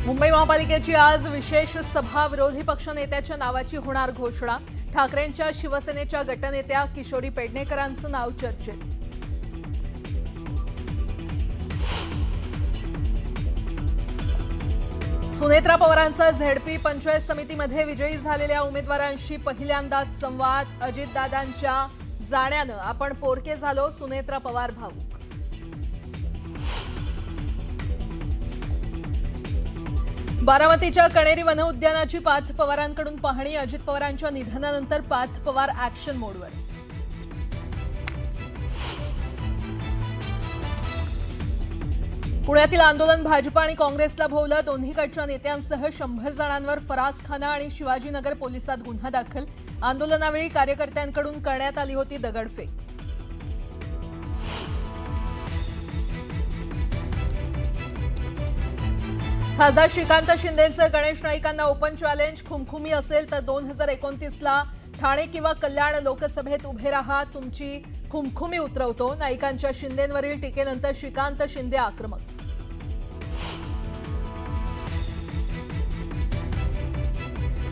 मुंबई महापालिकेची आज विशेष सभा. विरोधी पक्षनेत्याच्या नावाची होणार घोषणा. ठाकरेंच्या शिवसेनेच्या गटनेत्या किशोरी पेडणेकरांचं नाव चर्चेत. सुनेत्रा पवारांचा झेडपी पंचायत समितीमध्ये विजयी झालेल्या उमेदवारांशी पहिल्यांदाच संवाद. अजितदादांच्या जाण्यानं आपण पोरके झालो, सुनेत्रा पवार भावूक. बारामतीच्या कणेरी वन उद्यानाची पार्थ पवारांकडून पाहणी. अजित पवारांच्या निधनानंतर पार्थ पवार ऍक्शन मोडवर. पुण्यातील आंदोलन भाजप आणि काँग्रेसला भोवलं. दोन्ही गटच्या नेत्यांसह 100 जणांवर फरासखाना आणि शिवाजीनगर पोलिसात गुन्हा दाखल. आंदोलनावेळी कार्यकर्त्यांकडून करण्यात आली होती दगडफेक. खासदार श्रीकांत शिंदेंचं गणेश नाईकांना ओपन चॅलेंज. खुमखुमी असेल तर 2029ला ठाणे किंवा कल्याण लोकसभेत उभे राहा, तुमची खुमखुमी उतरवतो. नाईकांच्या शिंदेंवरील टीकेनंतर श्रीकांत शिंदे आक्रमक.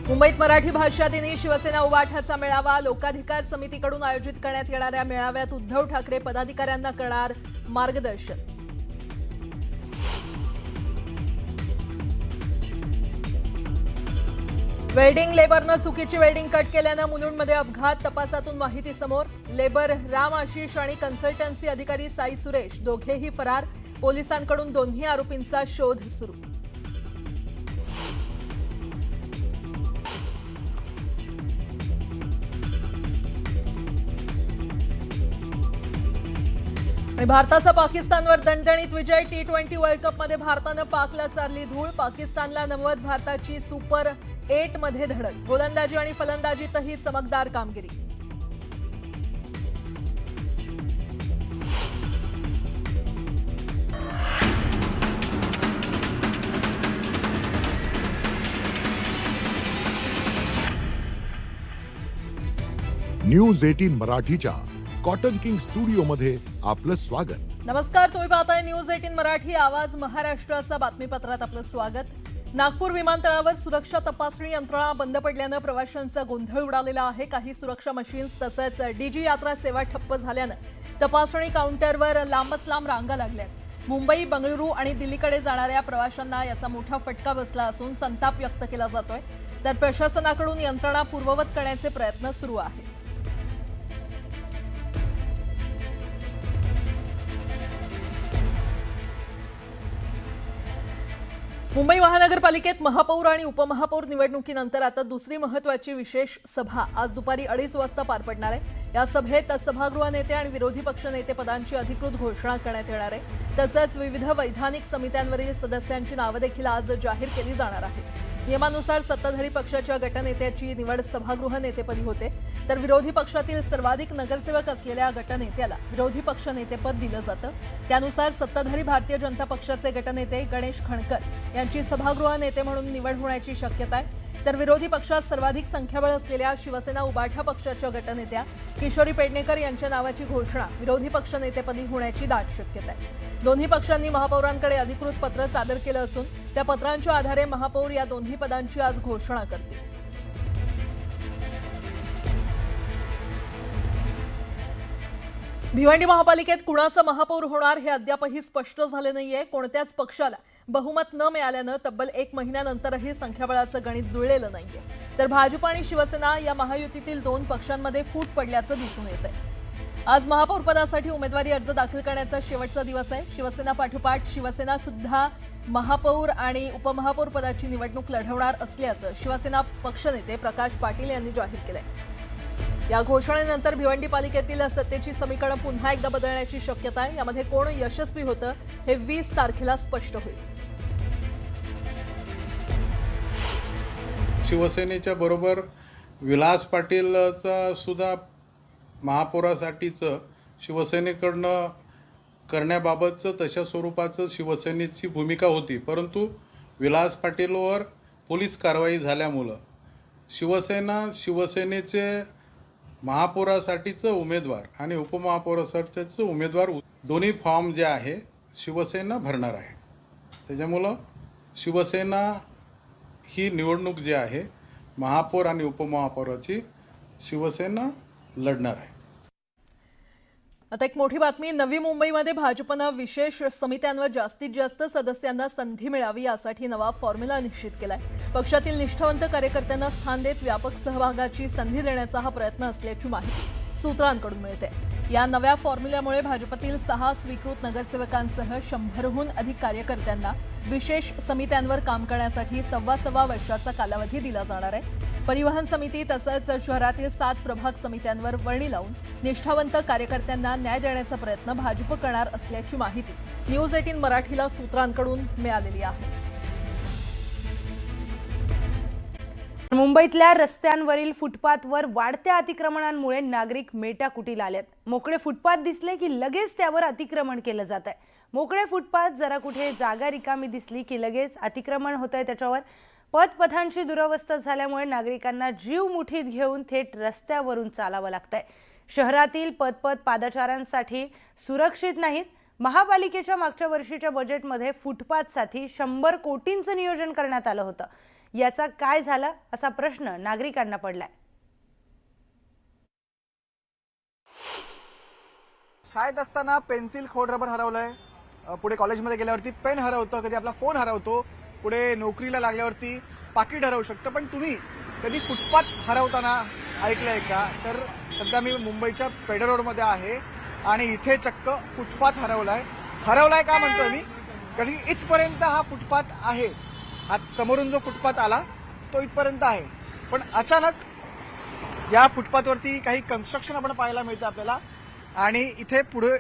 मुंबईत मराठी भाषा दिनी शिवसेना उबाठाचा मेळावा. लोकाधिकार समितीकडून आयोजित करण्यात येणाऱ्या मेळाव्यात उद्धव ठाकरे पदाधिकाऱ्यांना करणार मार्गदर्शन. वेल्डिंग लेबरनं चुकीची वेल्डिंग कट केल्यानं मुलुंडमध्ये अपघात. तपासातून माहिती समोर. लेबर राम आशिष आणि कन्सल्टन्सी अधिकारी साई सुरेश दोघेही फरार. पोलिसांकडून दोन्ही आरोपींचा शोध सुरू. भारताचा पाकिस्तानवर दणदणीत विजय. T20 वर्ल्ड कपमध्ये भारतानं पाकला चारली धूळ. पाकिस्तानला 90, भारताची सुपर 8 मध्ये धडक. गोलंदाजी आणि फलंदाजीतही चमकदार कामगिरी. न्यूज 18 मराठीच्या कॉटन किंग स्टुडिओ मध्ये आपलं स्वागत. नमस्कार, तुम्ही पाहताय न्यूज 18 मराठी. आवाज महाराष्ट्राचा बातमीपत्रात आपलं स्वागत. नागपूर विमानतळावर सुरक्षा तपासणी यंत्रणा बंद पडल्यानं प्रवाशांचा गोंधळ उडालेला आहे. काही सुरक्षा मशीन्स तसंच डीजी यात्रा सेवा ठप्प झाल्यानं तपासणी काउंटरवर लांबच लांब रांगा लागल्यात. मुंबई, बंगळुरू आणि दिल्लीकडे जाणाऱ्या प्रवाशांना याचा मोठा फटका बसला असून संताप व्यक्त केला जातोय. तर प्रशासनाकडून यंत्रणा पूर्ववत करण्याचे प्रयत्न सुरू आहेत. मुंबई महानगरपालिकेत महापौर आणि उपमहापौर निवडणुकीनंतर आता दुसरी महत्त्वाची विशेष सभा आज दुपारी 2:30 वाजता पार पडणार आहे. या सभेत सभागृह नेते आणि विरोधी पक्ष नेते पदांची अधिकृत घोषणा करण्यात येणार आहे. तसंच विविध वैधानिक समित्यांवरील सदस्यांची नावं देखील आज जाहीर केली जाणार आहेत. नियमानुसार सत्ताधारी पक्षाच्या गटनेत्याची निवड सभागृह नेतेपदी होते, तर विरोधी पक्षातील सर्वाधिक नगरसेवक असलेल्या गटनेत्याला विरोधी पक्ष नेतेपद दिलं जातं. त्यानुसार सत्ताधारी भारतीय जनता पक्षाचे गटनेते गणेश खणकर यांची सभागृह नेते म्हणून निवड होण्याची शक्यता आहे. तर विरोधी पक्षात सर्वाधिक संख्याबळ असलेल्या शिवसेना उबाठा पक्षाच्या गटनेत्या किशोरी पेडणेकर यांच्या नावाची घोषणा विरोधी पक्ष नेतेपदी होण्याची दाट शक्यता आहे. दोन्ही पक्षांनी महापौरांकडे अधिकृत पत्र सादर केलं असून त्या पत्रांच्या आधारे महापौर या दोन्ही पदांची आज घोषणा करतील. भिवंडी महापालिकेत कुणाचा महापौर होणार हे अद्यापही स्पष्ट झाले नाहीये. कोणत्याच पक्षाला बहुमत न मिळाल्यानं तब्बल 1 महिन्यानंतरही संख्याबळाचं गणित जुळलेलं नाहीये. तर भाजप आणि शिवसेना या महायुतीतील 2 पक्षांमध्ये फूट पडल्याचं दिसून येतंय. आज महापौर पदासाठी उमेदवारी अर्ज दाखल करण्याचा शेवटचा दिवस आहे. शिवसेना पाठोपाठ शिवसेना सुद्धा महापौर आणि उपमहापौर पदाची निवडणूक लढवणार असल्याचं शिवसेना पक्षनेते प्रकाश पाटील यांनी जाहीर केलंय. या घोषणेनंतर भिवंडी पालिकेतील सत्तेची समीकरणं पुन्हा एकदा बदलण्याची शक्यता आहे. यामध्ये कोण यशस्वी होतं हे 20 तारखेला स्पष्ट होईल. शिवसेनेच्या बरोबर विलास पाटीलचा सुद्धा महापौरासाठीचं शिवसेनेकडनं करण्याबाबतचं तशा स्वरूपाचं शिवसेनेची भूमिका होती, परंतु विलास पाटीलवर पोलीस कारवाई झाल्यामुळं शिवसेनेचे महापौरासाठीचं उमेदवार आणि उपमहापौरासाठीचं उमेदवार दोन्ही फॉर्म जे आहे शिवसेना भरणार आहे. त्याच्यामुळं शिवसेना ही निवडणूक जी आहे महापौर आणि उपमहापौराची शिवसेना लढणार आहे. आता एक मोठी बातमी. नवी मुंबईमध्ये भाजपनं विशेष समित्यांवर जास्तीत जास्त सदस्यांना संधी मिळावी यासाठी नवा फॉर्म्युला निश्चित केलाय. पक्षातील निष्ठावंत कार्यकर्त्यांना स्थान देत व्यापक सहभागाची संधी देण्याचा हा प्रयत्न असल्याची माहिती सूत्रांकडून मिळते. या नव्या फॉर्म्युल्यामुळे भाजपतील 6 स्वीकृत नगरसेवकांसह 100हून अधिक कार्यकर्त्यांना विशेष समित्यांवर काम करण्यासाठी सव्वा वर्षाचा कालावधी दिला जाणार आहे. परिवहन समिती तसंच शहरातील 7 प्रभाग समित्यांवर वर्णी लावून निष्ठावंत कार्यकर्त्यांना न्याय देण्याचा प्रयत्न भाजप करणार असल्याची माहिती न्यूज 18 मराठीला सूत्रांकडून मिळालेली आहे. मुंबईतल्या रस्त्यांवरील फुटपाथवर वाढत्या अतिक्रमणांमुळे नागरिक मेटाकुटीला आलेत. मोकळे फुटपाथ दिसले की लगेच त्यावर अतिक्रमण केलं जात आहे. मोकळे फुटपाथ जरा कुठे जागा रिकामी दिसली की लगेच अतिक्रमण होत आहे त्याच्यावर. पथपथांची दुरवस्था झाल्यामुळे नागरिकांना जीव मुठीत घेऊन थेट रस्त्यावरून चालावं लागतंय. शहरातील पथपथ पादचाऱ्यांसाठी सुरक्षित नाहीत. महापालिकेच्या मागच्या वर्षीच्या बजेटमध्ये फुटपाथसाठी 100 कोटींचं नियोजन करण्यात आलं होतं. याचा काय झालं असा प्रश्न नागरिकांना पडलाय. शाळेत असताना पेन्सिल खोड रबर हरवलंय, पुढे कॉलेजमध्ये गेल्यावरती पेन हरवतं, कधी आपला फोन हरवतो, पुढे नोकरीला लागल्यावरती पाकिट हरवू शकतं. पण तुम्ही कधी फुटपाथ हरवताना ऐकलंय का? तर सध्या मी मुंबईच्या पेडर रोडमध्ये आहे आणि इथे चक्क फुटपाथ हरवलाय. का म्हणतोय मी? कारण इथपर्यंत हा फुटपाथ आहे. हा समोरून जो फुटपाथ आला तो इथपर्यंत आहे. पण अचानक या फुटपाथवरती काही कन्स्ट्रक्शन आपण पाहायला मिळतं आपल्याला आणि इथे पुढे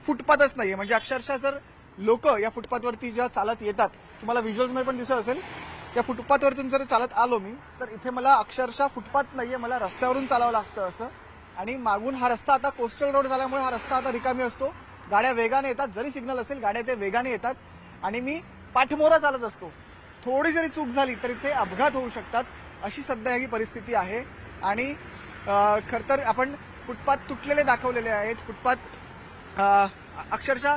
फुटपाथच नाहीये. म्हणजे अक्षरशः जर लोक या फुटपाथवरती जेव्हा चालत येतात, तुम्हाला व्हिज्युअल्समध्ये पण दिसत असेल, या फुटपाथवरतून जर चालत आलो मी तर इथे मला अक्षरशः फुटपाथ नाहीये, मला रस्त्यावरून चालावं लागतं असं. आणि मागून हा रस्ता आता कोस्टल रोड झाल्यामुळे हा रस्ता आता रिकामी असतो. गाड्या वेगाने येतात, जरी सिग्नल असेल गाड्या ते वेगाने येतात आणि मी पाठमोरा चालत असतो. थोडी जरी चूक झाली तरी ते अपघात होऊ शकतात. अशी सध्या ही परिस्थिती आहे. आणि खरं तर आपण फुटपाथ तुटलेले दाखवलेले आहेत. फुटपाथ अक्षरशः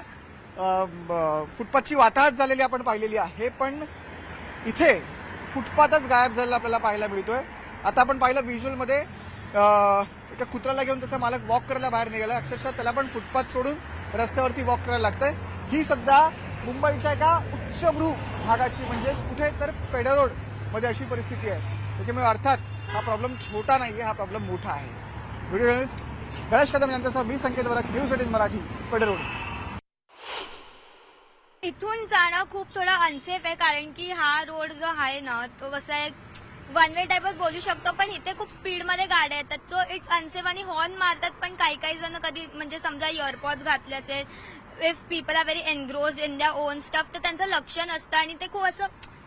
फुटपाथची वाताहत झालेली आपण पाहिलेली आहे. पण इथे फुटपाथच गायब झालेला आपल्याला पाहायला मिळतोय. आता आपण पाहिलं व्हिज्युअलमध्ये एका कुत्र्याला घेऊन त्याचा मालक वॉक करायला बाहेर निघाला. अक्षरशः त्याला पण फुटपाथ सोडून रस्त्यावरती वॉक करायला लागतंय. ही सध्या मुंबईच्या एका उच्चभ्रू भागाची म्हणजेच कुठे तर पेडर रोड मध्ये अशी परिस्थिती आहे. त्याच्यामुळे अर्थात हा प्रॉब्लेम छोटा नाहीये, हा प्रॉब्लेम मोठा आहे. व्हिडिओ जर्नलिस्ट गणेश कदम यांच्यासह मी संकेत वरक, न्यूज 18 मराठी, पेडर रोड. इथून जाणं खूप थोडं अनसेफ आहे कारण की हा रोड जो आहे ना तो कसा आहे वन वे टाईपच बोलू शकतो. पण इथे खूप स्पीडमध्ये गाड्या येतात, तो इट्स अनसेफ आणि हॉर्न मारतात. पण काही जण कधी म्हणजे समजा इयरपॉड्स घातले असेल, if people are very engrossed in their own stuff, तर त्यांचं लक्ष नसतं आणि ते खूप असं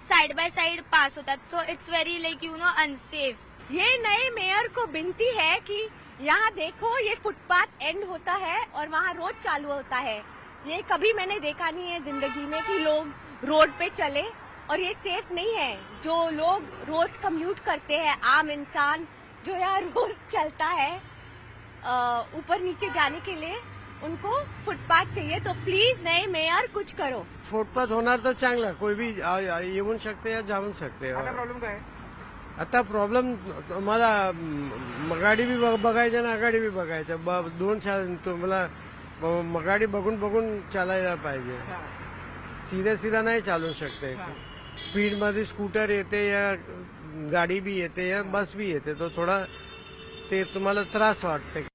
साइड बाय साइड पास होतात. So it's very like you know unsafe. ये नए मेयर को विनती है कि यहाँ देखो ये फुटपाथ एंड होता है और वहाँ रोड चालू होता है. ये कभी मैंने देखा नहीं है जिंदगी में कि लोग रोड पे चले और ये सेफ नहीं है. जो लोग रोज कम्यूट करते हैं, आम इंसान जो यहाँ रोज चलता है ऊपर नीचे जाने के लिए, उनको फुटपाथ चाहिए. तो प्लीज नए मेयर कुछ करो. फुटपाथ होणार तर चांगला, कोई भी येऊन शकते या जाऊन शकते. आता प्रॉब्लेम काय आहे? आता प्रॉब्लेम मला गाडी बी बघायच्या ना आघाडी बी बघायच्या. दोन तुम्हाला गाडी बघून चालायला पाहिजे. सीधा नाही चालू शकते. स्पीड मध्ये स्कूटर येते या गाडी बी येते या बस बी येते, तो थोडा ते तुम्हाला त्रास वाटते.